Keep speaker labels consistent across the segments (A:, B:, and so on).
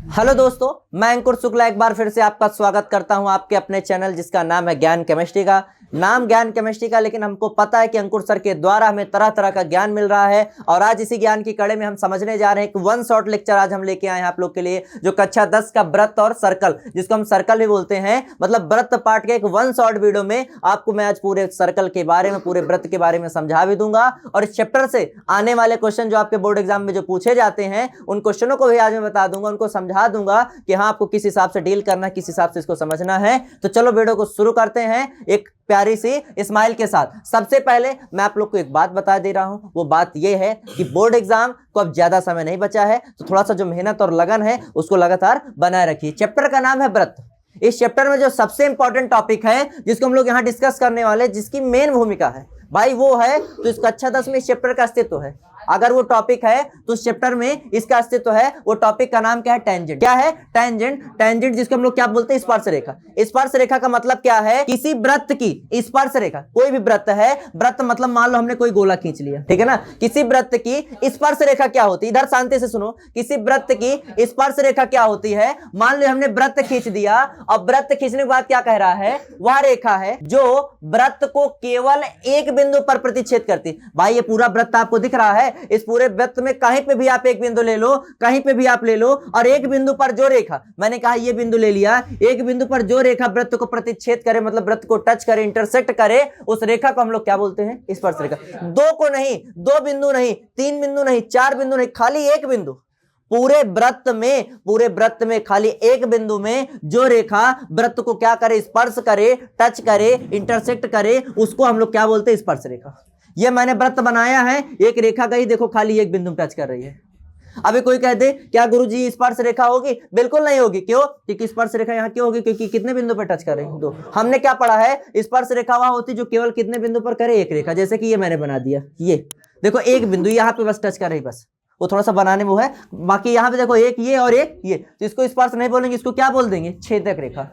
A: Hello दोस्तों, मैं अंकुर शुक्ला एक बार फिर से आपका स्वागत करता हूं आपके अपने चैनल जिसका नाम है ज्ञान केमिस्ट्री का। नाम ज्ञान केमिस्ट्री का, लेकिन हमको पता है कि अंकुर सर के द्वारा हमें तरह तरह का ज्ञान मिल रहा है और आज इसी ज्ञान की कड़ी में हम समझने जा रहे हैं। एक वन शॉट लेक्चर आज हम लेके आए हैं आप लोग के लिए, जो कक्षा 10 का व्रत और सर्कल, जिसको हम सर्कल भी बोलते हैं, मतलब व्रत पार्ट के एक वन शॉट वीडियो में आपको मैं आज पूरे सर्कल के बारे में, पूरे व्रत के बारे में समझा भी दूंगा और इस चैप्टर से आने वाले क्वेश्चन जो आपके बोर्ड एग्जाम में जो पूछे जाते हैं उन क्वेश्चनों को भी आज मैं बता दूंगा, उनको समझा दूंगा कि हाँ आपको किस हिसाब से डील करना है, किस हिसाब से इसको समझना है। तो चलो वीडियो को शुरू करते हैं एक प्यारी सी स्माइल के साथ। सबसे पहले मैं आप लोग को एक बात बता दे रहा हूं, वो बात ये है कि बोर्ड एग्जाम को अब ज्यादा समय नहीं बचा है, तो थोड़ा सा जो मेहनत और लगन है उसको लगातार बनाए रखिए। चैप्टर का नाम है व्रत। इस चैप्टर में जो सबसे इंपॉर्टेंट टॉपिक है जिसको हम लोग यहाँ डिस्कस करने वाले, जिसकी मेन भूमिका है भाई वो है, तो इस कक्षा 10 में इस चैप्टर का अस्तित्व है। अगर वो टॉपिक है तो उस चैप्टर में इसका अस्तित्व है। वो टॉपिक का नाम क्या है? टेंजेंट। क्या है? टेंजेंट। टेंजेंट जिसको हम लोग क्या बोलते हैं? स्पर्श रेखा। स्पर्श रेखा का मतलब क्या है? किसी वृत्त की स्पर्श रेखा। कोई भी वृत्त है, वृत्त मतलब मान लो हमने कोई गोला खींच लिया, ठीक है ना। किसी वृत्त की स्पर्श रेखा क्या होती है? इधर शांति से सुनो। किसी वृत्त की स्पर्श रेखा क्या होती है? मान लो हमने वृत्त खींच दिया और वृत्त खींचने के बाद क्या कह रहा है? वह रेखा है जो वृत्त को केवल एक बिंदु पर प्रतिच्छेद करती। भाई ये पूरा वृत्त आपको दिख रहा है, इस पूरे वृत्त में कहीं पे भी आप एक बिंदु ले लो, कहीं पे भी आप ले लो, और एक बिंदु पर जो रेखा, मैंने कहा ये बिंदु ले लिया, एक बिंदु पर जो रेखा वृत्त को प्रतिच्छेद करे, मतलब वृत्त को टच करे, इंटरसेक्ट करे, उस रेखा को हम लोग क्या बोलते हैं? स्पर्श रेखा। दो को नहीं, दो बिंदु नहीं, तीन बिंदु नहीं, चार बिंदु नहीं, खाली एक बिंदु। पूरे वृत्त में खाली एक बिंदु में जो रेखा वृत्त को क्या करे? स्पर्श करे, टच करे, इंटरसेक्ट करे, उसको हम लोग क्या बोलते हैं? स्पर्श रेखा। ये मैंने वृत्त बनाया है, एक रेखा गई, देखो खाली एक बिंदु टच कर रही है। अभी कोई कह दे क्या गुरुजी स्पर्श रेखा होगी? बिल्कुल नहीं होगी। क्यों? क्योंकि स्पर्श रेखा यहाँ क्यों होगी? क्योंकि कितने बिंदु पर टच कर रही है? दो। हमने क्या पढ़ा है? स्पर्श रेखा वह होती जो केवल कितने बिंदु पर करे? एक रेखा। जैसे कि ये मैंने बना दिया, ये देखो एक बिंदु यहाँ पे बस टच कर रही, बस वो थोड़ा सा बनाने में वो है, बाकी यहाँ पे देखो एक ये और एक ये, तो इसको स्पर्श नहीं बोलेंगे, इसको क्या बोल देंगे? छेदक रेखा।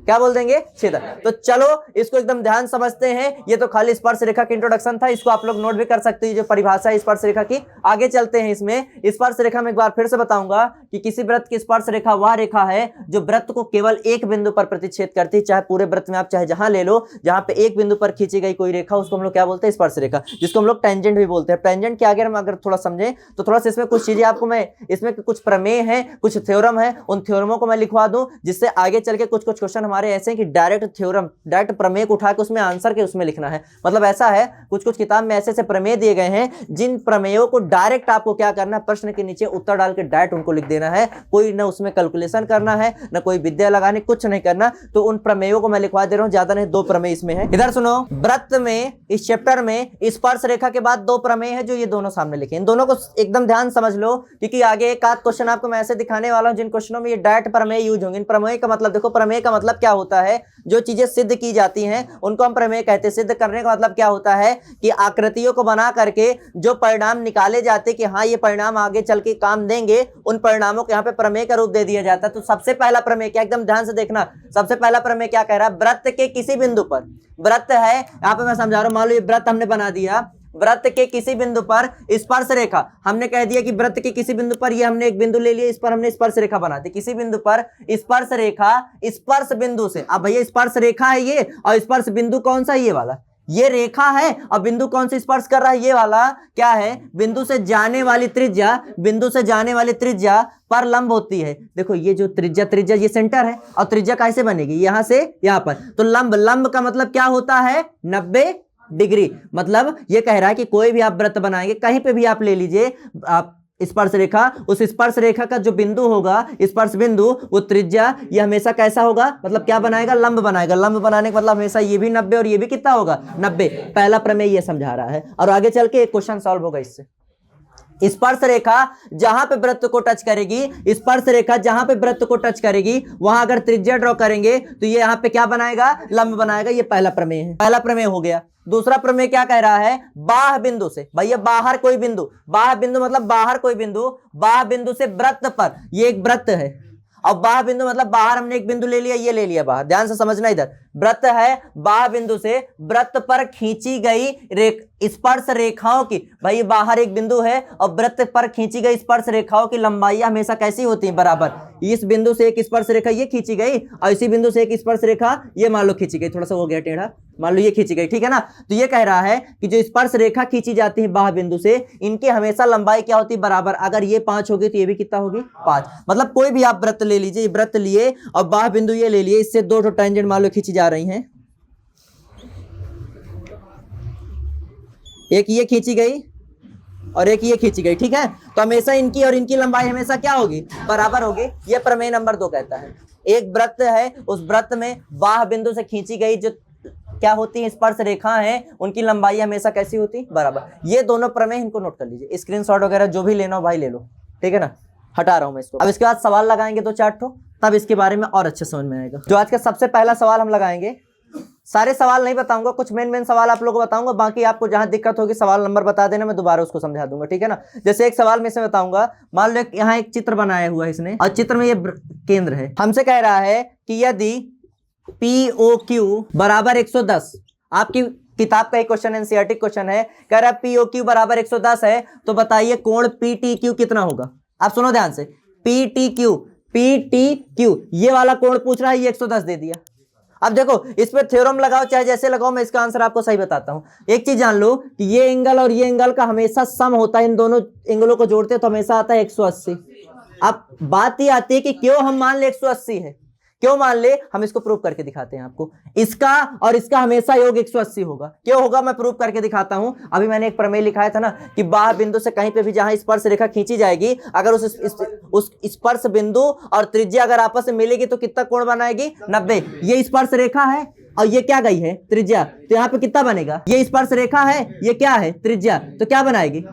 A: क्या बोल देंगे? छेदक। तो चलो इसको एकदम ध्यान समझते हैं। ये तो खाली स्पर्श रेखा का इंट्रोडक्शन था, इसको आप लोग नोट भी कर सकते हैं, जो परिभाषा है स्पर्श रेखा की। आगे चलते हैं। इसमें स्पर्श रेखा में एक बार फिर से बताऊंगा कि किसी वृत्त की स्पर्श रेखा वह रेखा है जो वृत्त को केवल एक बिंदु पर प्रतिच्छेद करती है। चाहे पूरे वृत्त में आप चाहे जहां ले लो, जहां पे एक बिंदु पर खींची गई कोई रेखा, उसको हम लोग क्या बोलते हैं? स्पर्श रेखा, जिसको हम लोग टेंजेंट भी बोलते हैं। टेंजेंट के आगे हम अगर थोड़ा समझें तो थोड़ा सा इसमें कुछ चीजें आपको मैं, इसमें कुछ प्रमेय है, कुछ थ्योरम है, उन थ्योरमों को मैं लिखवा दूं, जिससे आगे चल के कुछ कुछ क्वेश्चन हमारे ऐसे हैं कि डायरेक्ट थ्योरम, डायरेक्ट प्रमेय को उठा के उसमें आंसर के उसमें लिखना है। मतलब ऐसा है, कुछ कुछ किताब में ऐसे ऐसे प्रमेय दिए गए हैं जिन प्रमेयों को डायरेक्ट आपको क्या करना है? प्रश्न के नीचे उत्तर डाल के डायरेक्ट उनको लिख देना है। कोई ना उसमें कैलकुलेशन करना है, ना कोई विद्या लगाने, कुछ नहीं करना। तो उन प्रमेयों को मैं लिखवा दे रहा हूं, ज्यादा नहीं, दो प्रमेय इसमें है। इधर सुनो, व्रत में इस चैप्टर में स्पर्श रेखा के बाद दो प्रमेय है जो ये दोनों सामने लिखे। इन दोनों को एकदम ध्यान समझ लो, क्योंकि आगे एक आध क्वेश्चन आपको मैं ऐसे दिखाने वाला हूं जिन क्वेश्चनों में ये डायरेक्ट प्रमेय यूज होंगे। इन प्रमेय का मतलब देखो, प्रमेय का मतलब क्या होता है? जो चीजें सिद्ध की जाती हैं उनको हम प्रमेय कहते हैं। सिद्ध करने का मतलब क्या होता है? कि आकृतियों को बना करके जो परिणाम निकाले जाते कि हाँ ये परिणाम आगे चल के काम देंगे, उन परिणामों को यहाँ पे प्रमेय का रूप दे दिया जाता है। तो सबसे पहला प्रमेय क्या, एकदम ध्यान से देखना, सबसे पहला प्रमेय क्या कह रहा है? वृत्त के किसी बिंदु पर, वृत्त है यहाँ पे मैं समझा रहा हूं, मान लो ये वृत्त हमने बना दिया, वृत्त के किसी बिंदु पर स्पर्श रेखा, हमने कह दिया कि वृत्त के किसी बिंदु पर, ये हमने एक बिंदु ले लिया, इस पर हमने स्पर्श रेखा बना दी। किसी बिंदु पर स्पर्श रेखा, स्पर्श बिंदु से, अब भैया स्पर्श रेखा है ये, और स्पर्श बिंदु कौन सा? ये वाला, ये रेखा है, और बिंदु कौन से स्पर्श कर रहा है? ये वाला। क्या है? बिंदु से जाने वाली त्रिज्या, बिंदु से जाने वाली त्रिज्या पर लंब होती है। देखो ये जो त्रिज्या ये सेंटर है, और त्रिज्या कैसे बनेगी? यहां से यहां पर, तो लंब, लंब का मतलब क्या होता है? 90 डिग्री। मतलब ये कह रहा है कि कोई भी आप वृत्त बनाएंगे, कहीं पे भी आप ले लीजिए आप स्पर्श रेखा, उस स्पर्श रेखा का जो बिंदु होगा, स्पर्श बिंदु, वो त्रिज्या, ये हमेशा कैसा होगा? मतलब क्या बनाएगा? लंब बनाएगा। लंब बनाने का मतलब हमेशा ये भी 90 और ये भी कितना होगा? 90। पहला प्रमेय ये समझा रहा है, और आगे चल के एक क्वेश्चन सॉल्व होगा इससे। स्पर्श रेखा जहां पे वृत्त को टच करेगी, स्पर्श रेखा जहां पे वृत्त को टच करेगी, वहां अगर त्रिज्या ड्रॉ करेंगे तो ये यहां पे क्या बनाएगा? लंब बनाएगा। ये पहला प्रमेय है, पहला प्रमेय हो गया। दूसरा प्रमेय क्या कह रहा है? बाह्य बिंदु से, भैया बाहर कोई बिंदु, बाह्य बिंदु मतलब बाहर कोई बिंदु, बाह्य बिंदु से वृत्त पर, ये एक वृत्त है, और बाह्य बिंदु मतलब बाहर हमने एक बिंदु ले लिया, ये ले लिया बाहर, ध्यान से समझना इधर। वृत्त है, बाह्य बिंदु से वृत्त पर खींची गई स्पर्श रेखाओं की, भाई बाहर एक बिंदु है और वृत्त पर खींची गई स्पर्श रेखाओं की लंबाई हमेशा कैसी होती है, बराबर। इस बिंदु से एक स्पर्श रेखा ये खींची गई और इसी बिंदु से एक स्पर्श रेखा ये मान लो खींची गई, थोड़ा सा हो गया टेढ़ा, मान लो ये खींची गई, ठीक है ना। तो ये कह रहा है कि जो स्पर्श रेखा खींची जाती है बाह्य बिंदु से, इनकी हमेशा लंबाई क्या होती है, बराबर। अगर ये 5 होगी तो ये भी कितना होगी, 5। मतलब कोई भी आप वृत्त ले लीजिए, वृत्त लिए और बाह्य बिंदु ये ले लिए, इससे 2 टेंजेंट मान लो खींची जा रही हैं, एक ये खींची गई और एक ये खींची गई, ठीक है। तो हमेशा इनकी और इनकी लंबाई हमेशा क्या होगी, बराबर होगी। ये प्रमेय नंबर 2 कहता है। एक वृत्त है, उस वृत्त में बाह्य बिंदु से खींची गई जो क्या होती है, स्पर्श रेखा है, उनकी लंबाई हमेशा कैसी होती, बराबर। ये दोनों प्रमेय इनको नोट कर लीजिए, स्क्रीनशॉट वगैरह जो भी लेना हो भाई ले लो, ठीक है ना। हटा रहा हूं मैं इसको। अब इसके बाद सवाल लगाएंगे 2-4 ठो, तब इसके बारे में और अच्छे समझ में आएगा। जो आज का सबसे पहला सवाल हम लगाएंगे, सारे सवाल नहीं बताऊंगा, कुछ मेन सवाल आप लोगों को बताऊंगा, बाकी आपको जहां दिक्कत होगी सवाल नंबर बता देना, मैं दोबारा उसको समझा दूंगा, ठीक है ना। जैसे एक सवाल में से बताऊंगा, मान लो यहाँ एक चित्र बनाया हुआ है इसने, और चित्र में ये केंद्र है। हमसे कह रहा है कि यदि POQ बराबर 110, आपकी किताब का एक क्वेश्चन एनसीईआरटी क्वेश्चन है, कह रहा है POQ बराबर 110 है, तो बताइए कोण PTQ कितना होगा। आप सुनो ध्यान से, PTQ ये वाला कोण पूछ रहा है, ये 110 दे दिया। अब देखो इस पे थ्योरम लगाओ चाहे जैसे लगाओ, मैं इसका आंसर आपको सही बताता हूं। एक चीज जान लो कि ये एंगल और ये एंगल का हमेशा सम होता है, इन दोनों एंगलों को जोड़ते तो हमेशा आता है 180। अब बात ये आती है कि क्यों हम मान ले 180 है, क्यों मान ले, हम इसको प्रूव करके दिखाते हैं आपको। इसका और इसका हमेशा योग 180 होगा, क्यों होगा मैं प्रूव करके दिखाता हूं। अभी मैंने एक प्रमेय लिखाया था ना कि बाह्य बिंदु से कहीं पे भी जहां स्पर्श रेखा खींची जाएगी, अगर उस स्पर्श बिंदु और त्रिज्या अगर आपस में मिलेगी तो कितना कोण बनाएगी, 90। ये स्पर्श रेखा है और ये क्या गई है, त्रिज्या, तो यहाँ पे कितना बनेगा, ये स्पर्श रेखा है, ये क्या है, त्रिज्या, तो क्या बनाएगी।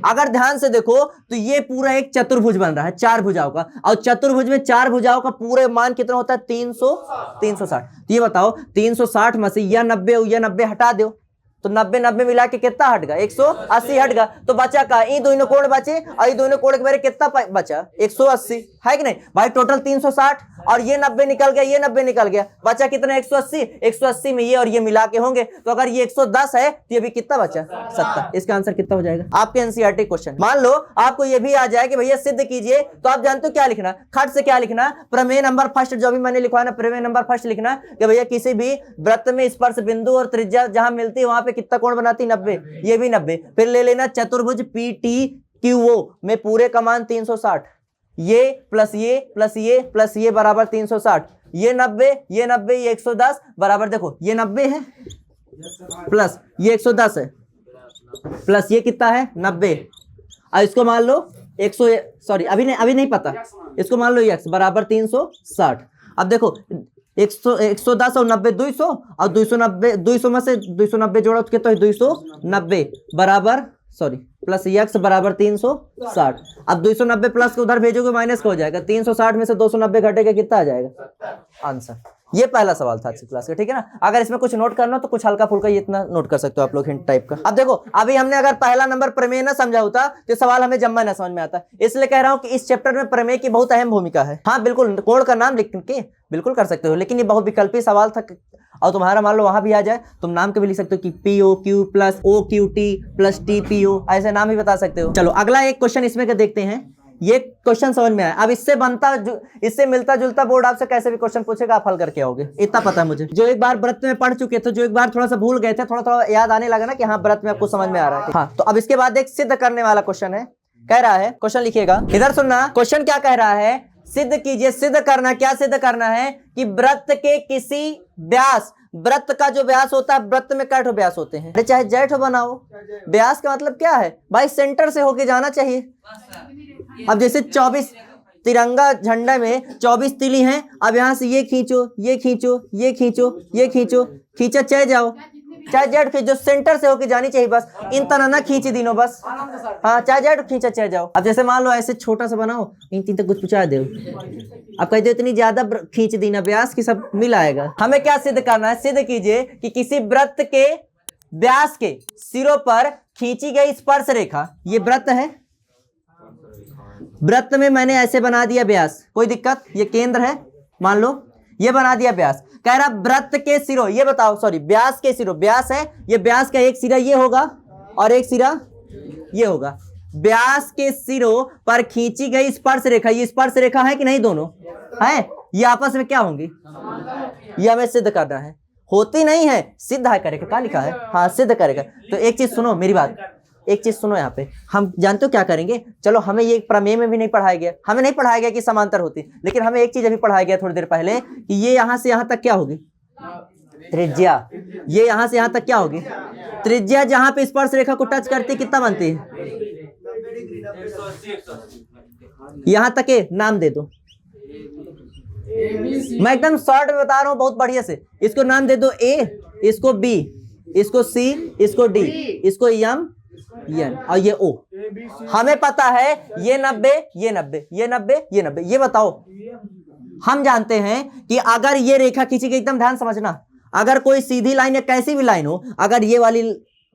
A: अगर ध्यान से देखो तो ये पूरा एक चतुर्भुज बन रहा है 4 भुजाओं का, और चतुर्भुज में 4 भुजाओं का पूरे मान कितना होता है, 360। तो ये बताओ 360 में से या 90 हटा दो तो 90 मिला के कितना हट गया, 180 हट गया। तो बचा का ये दोनों कोण बचे, और ये दोनों कोण के बारे कितना बचा, 180 है कि नहीं भाई। टोटल 360 और ये 90 निकल गया, ये 90 निकल गया, बचा कितना 180 में ये और ये मिला के होंगे। तो अगर ये 110 है तो ये भी कितना बचा, 70। इसका आंसर कितना हो जाएगा आपके एनसीईआरटी क्वेश्चन। मान लो आपको ये भी आ जाए कि भैया सिद्ध कीजिए, तो आप जानते हो क्या लिखना, खट से क्या लिखना, प्रमेय नंबर फर्स्ट, जो भी मैंने लिखवाया ना प्रमेय नंबर फर्स्ट लिखना कि भैया किसी भी वृत्त में स्पर्श बिंदु और त्रिज्या जहां मिलती है वहां पे कितना कोण बनाती, 90, ये भी 90। फिर ले लेना चतुर्भुज PTQO में पूरे का मान 360, ये प्लस ये प्लस ये प्लस ये बराबर 360, ये 90 ये 90 ये 110 बराबर, देखो ये 90 है प्लस ये 110 है प्लस ये कितना है 90, और इसको मान लो 100, सॉरी अभी नहीं पता, इसको मान लो x बराबर 360। अब देखो 110 और 90 200, और 200 में से 290 जोड़ो तो कितना है 290 बराबर, सॉरी प्लस x बराबर 360। अब 290 प्लस को उधर भेजोगे माइनस का हो जाएगा, 360 में से 290 घटेगा कितना आ जाएगा आंसर। ये पहला सवाल था अच्छी क्लास का, ठीक है ना। अगर इसमें कुछ नोट करना हो तो कुछ हल्का फुल्का ये इतना नोट कर सकते हो आप लोग, हिंट टाइप का। अब देखो अभी हमने अगर पहला नंबर प्रमेय ना समझा होता तो सवाल हमें जम्मा ना समझ में आता, इसलिए कह रहा हूं कि इस चैप्टर में प्रमेय की बहुत अहम भूमिका है। हाँ बिल्कुल, कोण का नाम लिख के बिल्कुल कर सकते हो, लेकिन ये बहुत विकल्पी सवाल था और तुम्हारा मान लो वहां भी आ जाए, तुम नाम के भी लिख सकते हो कि POQ plus OQT plus TPO, ऐसे नाम भी बता सकते हो। चलो अगला एक क्वेश्चन इसमें का देखते हैं, ये क्वेश्चन समझ में आया। अब इससे मिलता जुलता बोर्ड आपसे कैसे भी क्वेश्चन पूछेगा आप हल करके आओगे, इतना पता है मुझे। जो एक बार व्रत में पढ़ चुके थे, जो एक बार थोड़ा सा भूल गए थे, थोड़ा याद आने लगा ना कि हाँ व्रत में आपको समझ में आ रहा है। हाँ तो अब इसके बाद एक सिद्ध करने वाला क्वेश्चन है, कह रहा है, क्वेश्चन लिखिएगा इधर सुनना, क्वेश्चन क्या कह रहा है, सिद्ध कीजिए। सिद्ध करना, क्या सिद्ध करना है कि वृत्त के किसी व्यास, वृत्त का जो व्यास होता है, वृत्त में कै ठो व्यास होते हैं, चाहे जय ठो बनाओ, व्यास का मतलब क्या है भाई, सेंटर से होके जाना चाहिए। अब जैसे 24 तिरंगा झंडा में 24 तिली हैं, अब यहाँ से ये खींचो ये खींचो ये खींचो ये खींचो, खींचा चाहे जाओ, चाहे जेड खींच, जो सेंटर से होके जानी चाहिए बस, इन तना ना खींची दिनों बस, हाँ चाहे जेड खींचा चाहे जाओ। अब जैसे मान लो ऐसे छोटा सा बनाओ, इन तीन तक कुछ पूछा दो, अब कह दो इतनी ज्यादा खींच दी ना व्यास की सब मिल आएगा। हमें क्या सिद्ध करना है, सिद्ध कीजिए कि किसी वृत्त के व्यास के सिरों पर खींची गई स्पर्श रेखा, ये वृत्त है, वृत्त में मैंने ऐसे बना दिया व्यास, कोई दिक्कत, ये केंद्र है मान लो, ये बना दिया व्यास। कह रहा वृत्त के सिरों, ये बताओ, सॉरी व्यास के सिरों, व्यास है ये, व्यास का एक सिरा ये होगा और एक सिरा ये होगा। व्यास के सिरों पर खींची गई स्पर्श रेखा, ये स्पर्श रेखा है कि नहीं, दोनों है, ये आपस में क्या होंगी, ये हमें सिद्ध करना है। होती नहीं है, सिद्ध है करेगा, क्या लिखा है, हाँ सिद्ध करेगा। तो एक चीज सुनो मेरी बात, एक चीज सुनो, यहाँ पे हम जानते हो क्या करेंगे, चलो हमें ये प्रमेय में भी नहीं पढ़ाया गया, हमें नहीं पढ़ाया गया कि समांतर होती, लेकिन हमें एक चीज अभी पढ़ाया गया थोड़ी देर पहले कि ये यहाँ से यहाँ तक क्या होगी, त्रिज्या, ये यहाँ से यहाँ तक क्या होगी त्रिज्या, जहां पे स्पर्श रेखा को टच करती कितना बनती है, यहां तक के नाम दे दो, मैं एकदम शॉर्ट में बता रहा हूं बहुत बढ़िया से, इसको नाम दे दो ए, इसको बी, इसको सी, इसको डी, इसको एम, एन और ये ओ। हमें पता है ये 90, ये 90, ये 90, ये 90। ये बताओ, हम जानते हैं कि अगर ये रेखा खींची गई, एकदम ध्यान समझना, अगर कोई सीधी लाइन या कैसी भी लाइन हो, अगर ये वाली,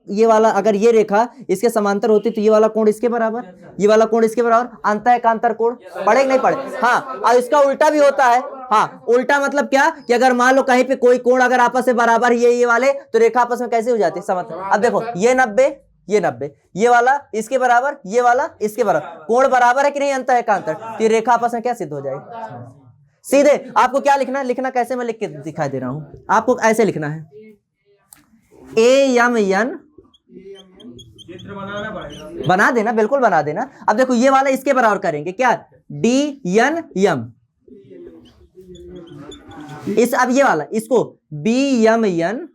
A: ये वाला, अगर ये रेखा इसके समांतर होती तो ये वाला कोण इसके बराबर, ये वाला कोण इसके बराबर, अंतःकांतर कोण पढ़े नहीं पढ़े, हाँ। और इसका उल्टा भी होता है, हाँ उल्टा मतलब क्या कि अगर मान लो कहीं पे कोई कोण अगर आपस में बराबर ये वाले, तो रेखा आपस में कैसे हो जाती है, समांतर। अब देखो ये 90, ये 90, ये वाला इसके बराबर, ये वाला इसके बराबर, कोण बराबर है कि नहीं, अंतःकांतर, तो ये रेखा आपस में क्या सिद्ध हो जाएगी। सीधे आपको क्या लिखना है, लिखना कैसे मैं लिख के दिखाई दे रहा हूं, आपको ऐसे लिखना है, ए एम एन, बना देना, बिल्कुल बना देना। अब देखो ये वाला इसके बराबर करेंगे क्या, डी एन एम, इस, अब ये वाला इसको बी एम एन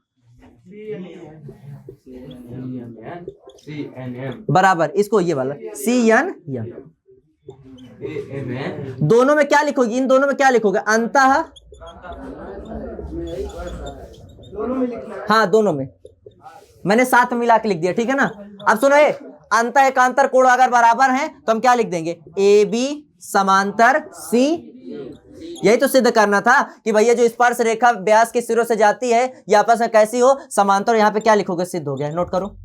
A: बराबर, इसको ये वाला सी एन एम, दोनों में क्या लिखोगे, इन दोनों में क्या लिखोगे, अंतः, हाँ दोनों में मैंने साथ में मिला के लिख दिया, ठीक है ना। अब सुनो, अंतःकांतर कोण अगर बराबर हैं तो हम क्या लिख देंगे, ए बी समांतर सी। यही तो सिद्ध करना था कि भैया जो स्पर्श रेखा व्यास के सिरों से जाती है ये आपस में कैसी हो, समांतर। यहाँ पे क्या लिखोगे, सिद्ध हो गया, नोट करो।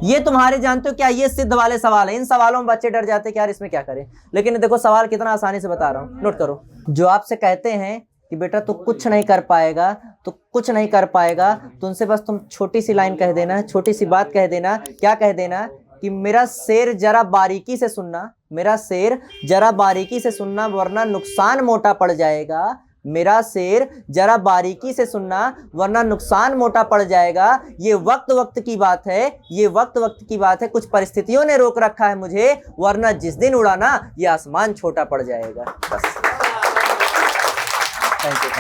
A: ये तुम्हारे जानते हो क्या, ये सिद्ध वाले सवाल है, इन सवालों में बच्चे डर जाते हैं कि यार इसमें क्या करें, लेकिन देखो सवाल कितना आसानी से बता रहा हूं, नोट करो। जो आपसे कहते हैं कि बेटा तू कुछ नहीं कर पाएगा, तो कुछ नहीं कर पाएगा, तो उनसे बस तुम छोटी सी लाइन कह देना, छोटी सी बात कह देना, क्या कह देना कि मेरा शेर जरा बारीकी से सुनना, मेरा शेर जरा बारीकी से सुनना वरना नुकसान मोटा पड़ जाएगा, मेरा शेर जरा बारीकी से सुनना वरना नुकसान मोटा पड़ जाएगा। ये वक्त वक्त की बात है, ये वक्त वक्त की बात है, कुछ परिस्थितियों ने रोक रखा है मुझे, वरना जिस दिन उड़ाना ये आसमान छोटा पड़ जाएगा। बस, थैंक यू।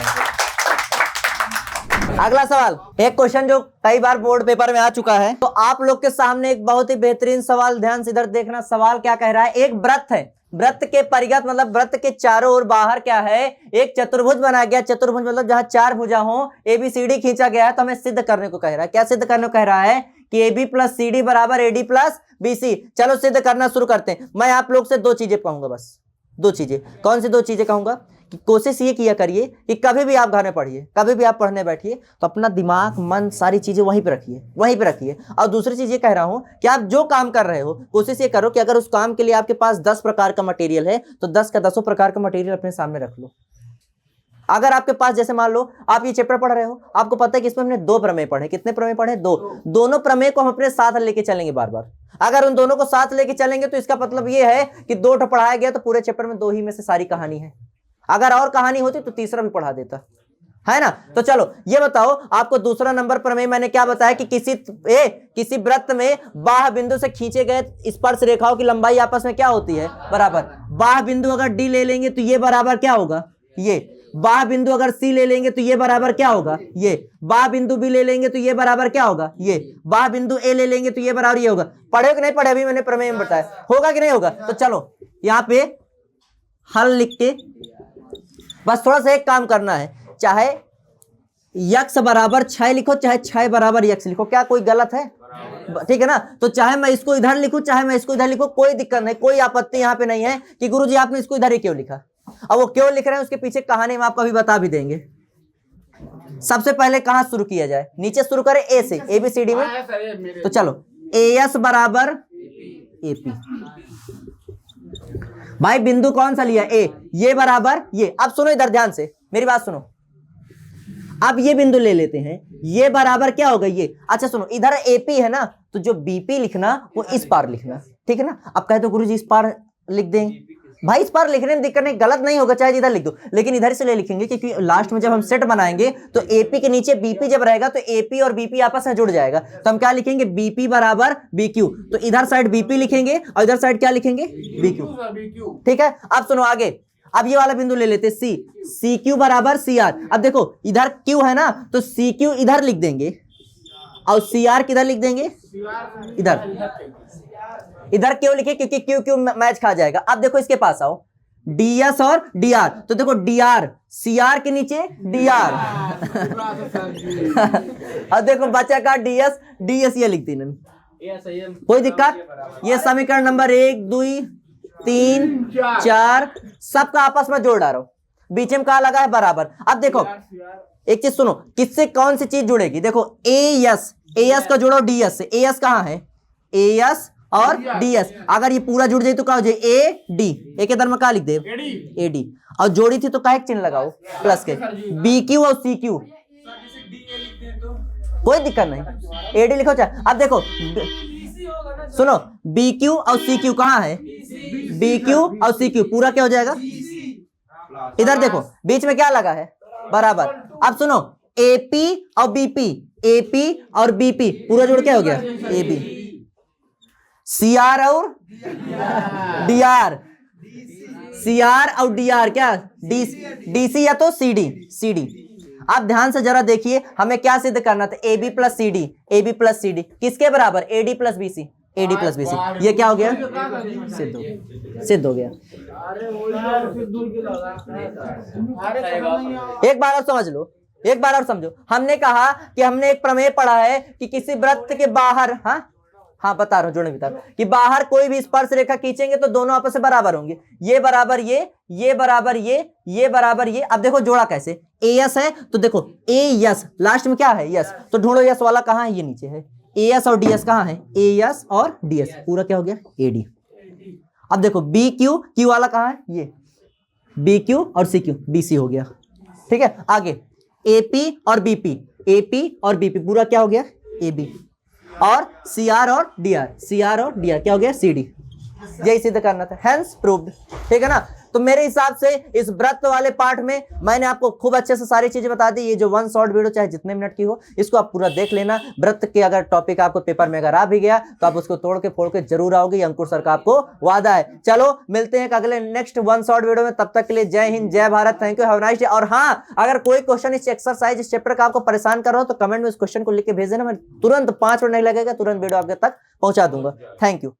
A: अगला सवाल, एक क्वेश्चन जो कई बार बोर्ड पेपर में आ चुका है, तो आप लोग के सामने एक बहुत ही बेहतरीन सवाल, ध्यान से इधर देखना। सवाल क्या कह रहा है, एक व्रत है, व्रत के परिगत मतलब व्रत के चारों ओर बाहर क्या है, एक चतुर्भुज बना गया। चतुर्भुज मतलब जहां चार भुजा हो, ABCD खींचा गया है। तो हमें सिद्ध करने को कह रहा है, क्या सिद्ध करने को कह रहा है कि AB प्लस CD बराबर AD प्लस BC। चलो सिद्ध करना शुरू करते हैं। मैं आप लोग से दो चीजें कहूंगा, बस दो चीजें। कौन सी दो चीजें कहूंगा कि कोशिश ये किया करिए कि कभी भी आप घर में पढ़िए, कभी भी आप पढ़ने बैठिए तो अपना दिमाग, मन, सारी चीजें वहीं पे रखिए, वहीं पे रखिए। और दूसरी चीज ये कह रहा हूं कि आप जो काम कर रहे हो, कोशिश ये करो कि अगर उस काम के लिए आपके पास 10 प्रकार का मटेरियल है तो 10 का 10 प्रकार का मटेरियल अपने सामने रख लो। अगर आपके पास, जैसे मान लो आप ये चैप्टर पढ़ रहे हो, आपको पता है कि इसमें हमने 2 प्रमेय पढ़े। कितने प्रमेय पढ़े? 2। दोनों प्रमेय को हम अपने साथ लेके चलेंगे बार बार। अगर उन दोनों को साथ लेके चलेंगे तो इसका मतलब ये है कि 2 पढ़ाया गया तो पूरे चैप्टर में 2 ही में से सारी कहानी है। अगर और कहानी होती तो तीसरा भी पढ़ा देता, है ना। तो चलो ये बताओ, आपको दूसरा नंबर प्रमेय मैंने क्या बताया कि किसी वृत्त में बाह्य बिंदु से खींचे गए स्पर्श रेखाओं की लंबाई आपस में क्या होती है? बराबर। बाह्य बिंदु अगर D ले लेंगे तो ये बराबर क्या होगा? ये। बाह्य बिंदु अगर C ले लेंगे तो ये बराबर क्या होगा? ये। बाह्य बिंदु B ले लेंगे तो ये बराबर क्या होगा? ये। बाह्य बिंदु A ले लेंगे तो ये बराबर ये होगा। पढ़े कि नहीं पढ़े? अभी मैंने प्रमेय में बताया, होगा कि नहीं होगा? तो चलो यहाँ पे हल लिख के बस थोड़ा सा एक काम करना है, चाहे x बराबर 6 लिखो, चाहे 6 बराबर x लिखो, क्या कोई गलत है? ठीक है ना। तो चाहे मैं इसको इधर लिखूं, चाहे मैं इसको इधर लिखूं, कोई दिक्कत नहीं, कोई आपत्ति यहाँ पे नहीं है कि गुरुजी आपने इसको इधर ही क्यों लिखा। अब वो क्यों लिख रहे हैं उसके पीछे कहानी हम आपको अभी बता भी देंगे। सबसे पहले कहां शुरू किया जाए? नीचे शुरू करें A से, ABCD में। तो चलो AS बराबर AP, भाई बिंदु कौन सा लिया, ए, ये बराबर ये। अब सुनो इधर ध्यान से मेरी बात सुनो, अब ये बिंदु ले लेते हैं, ये बराबर क्या होगा ये। अच्छा सुनो, इधर एपी है ना, तो जो बीपी लिखना वो इस पार लिखना, ठीक है ना। अब कहे तो गुरुजी इस पार लिख देंगे, भाई इस पार लिखने में दिक्कत नहीं, गलत नहीं होगा, चाहे इधर लिख दो, लेकिन इधर से ले लिखेंगे क्योंकि लास्ट में जब हम सेट बनाएंगे तो एपी के नीचे बीपी जब रहेगा तो एपी और बीपी आपस में जुड़ जाएगा, तो हम क्या लिखेंगे, बीपी बराबर बीक्यू। तो इधर साइड बीपी लिखेंगे और इधर साइड क्या लिखेंगे, बीक्यू, ठीक है। अब सुनो आगे, अब ये वाला बिंदु ले लेते सी, सी क्यू बराबर सी आर। अब देखो इधर क्यू है ना, तो सी क्यू इधर लिख देंगे और सी आर किधर लिख देंगे, इधर। इधर क्यों लिखे, क्योंकि क्यू क्यू मैच खा जाएगा। अब देखो इसके पास आओ, डीएस और डीआर, तो देखो डीआर सीआर के नीचे डीआर अब देखो बचा का डीएस, डीएस ये लिख दी, कोई दिक्कत। ये समीकरण नंबर 1 2 3 4 सबका आपस में जोड़ डालो, बीच में कहा लगा है बराबर। अब देखो एक चीज सुनो, किससे कौन सी चीज जुड़ेगी, देखो एएस, एएस का जोड़ो डीएस से, एएस कहां है, एएस और डीएस, अगर ये पूरा जुड़ जाए तो क्या हो जाए, ए डी, ए के दर में क्या लिख दे, ए डी, और जोड़ी थी तो क्या एक चिन्ह लगाओ प्लस के, बी क्यू और सी क्यू, कोई दिक्कत नहीं, एडी लिखो चाहे। अब देखो सुनो, बी क्यू और सी क्यू कहां है, बी क्यू और सी क्यू पूरा क्या हो जाएगा, इधर देखो बीच में क्या लगा है, बराबर। अब सुनो एपी और बीपी, एपी और बीपी पूरा जुड़ क्या हो गया, एबी। सीआर और डीआर, सीआर और डीआर क्या, डीसी या तो सीडी, सीडी। आप ध्यान से जरा देखिए, हमें क्या सिद्ध करना था, A B plus C D, A B plus C D किसके बराबर, A D plus B C, A D plus B C. ये क्या हो गया, सिद्ध हो गया, सिद्ध हो गया। एक बार और समझ लो, एक बार और समझो, हमने कहा कि हमने एक प्रमेय पढ़ा है कि किसी वृत्त के बाहर, हाँ बता रहा हूं, जोड़े बता रहा हूं कि बाहर कोई भी स्पर्श रेखा खींचेंगे तो दोनों आपस में बराबर होंगे, ये बराबर ये बराबर ये बराबर ये। अब देखो जोड़ा कैसे, एएस है तो देखो ए यस, लास्ट में क्या है यस, तो ढूंढो यस वाला कहां है, ये नीचे है, एएस और डीएस कहां है, एएस और डीएस, पूरा क्या हो गया, एडी। अब देखो बी क्यू, क्यू वाला कहां है, ये बी क्यू और सी क्यू, बीसी हो गया, ठीक है। आगे एपी और बीपी, एपी और बीपी पूरा क्या हो गया, एबी, और सीआर और डीआर, सीआर और डीआर क्या हो गया, सीडी। यही सिद्ध करना था, हेंस प्रूव्ड, ठीक है ना। तो मेरे हिसाब से इस वृत्त वाले पार्ट में मैंने आपको खूब अच्छे से सारी चीजें बता दी। ये जो 1 शॉर्ट वीडियो चाहे जितने मिनट की हो, इसको आप पूरा देख लेना। वृत्त के अगर टॉपिक आपको पेपर में अगर आ भी गया तो आप उसको तोड़ के फोड़ के जरूर आओगे, ये अंकुर सर का आपको वादा है। चलो मिलते हैं अगले नेक्स्ट 1 शॉर्ट वीडियो में, तब तक के लिए जय हिंद जय Bharat, thank you, have a nice day. और हाँ, अगर कोई क्वेश्चन इस एक्सरसाइज इस चैप्टर का आपको परेशान कर रहा हो तो कमेंट में इस क्वेश्चन को लिख के भेज देना, मैं तुरंत 5 मिनट नहीं लगेगा, तुरंत वीडियो आपके तक पहुंचा दूंगा। Thank you.